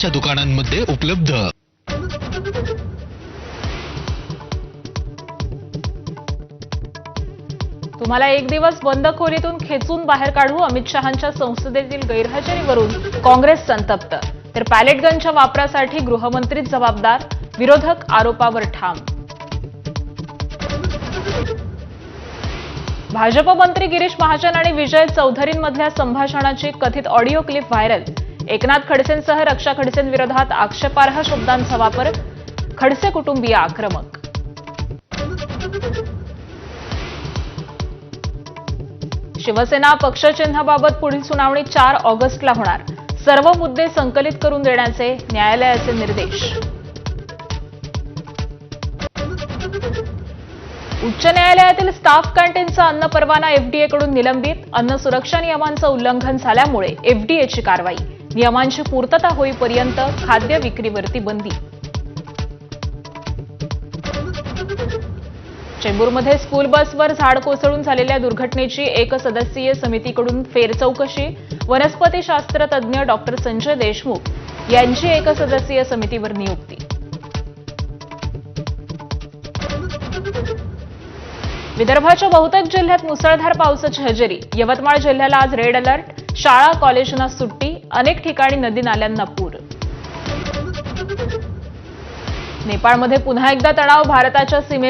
च्या दुकानांमध्ये उपलब्ध। तुम्हाला एक दिवस बंद खोलीतून खेचून बाहेर काढू, अमित शहांच्या संसदेतील गैरहजेरीवरून काँग्रेस संतप्त। तर पॅलेट गनच्या वापरासाठी गृहमंत्रीच जबाबदार, विरोधक आरोपावर ठाम। भाजप मंत्री गिरीश महाजन आणि विजय चौधरींमधल्या संभाषणाची कथित ऑडिओ क्लिप व्हायरल। एकनाथ खडसेंसह रक्षा खडसेंविरोधात आक्षेपार्ह शब्दांचा वापर, खडसे कुटुंबीय आक्रमक। शिवसेना पक्षचिन्हाबाबत पुढील सुनावणी 4 ऑगस्टला होणार। सर्व मुद्दे संकलित करून देण्याचे न्यायालयाचे निर्देश। उच्च न्यायालयातील स्टाफ कॅन्टीनचा अन्न परवाना एफडीएकडून निलंबित। अन्न सुरक्षा नियमांचं उल्लंघन झाल्यामुळे एफडीएची कारवाई। नियमांची पूर्तता होईपर्यंत खाद्य विक्रीवरती बंदी। चेंबूरमध्ये स्कूल बसवर झाड कोसळून झालेल्या दुर्घटनेची एकसदस्यीय समितीकडून फेरचौकशी। वनस्पतीशास्त्र तज्ज्ञ डॉक्टर संजय देशमुख यांची एकसदस्यीय समितीवर नियुक्ती। विदर्भाच्या बहुतेक जिल्ह्यात मुसळधार पावसाची हजेरी। यवतमाळ जिल्ह्याला आज रेड अलर्ट। शाळा कॉलेजना सुट्टी। अनेक ठिकाणी नदी नाल्यांना पूर। नेपाळमध्ये पुन्हा एकदा तणाव। भारताच्या सीमे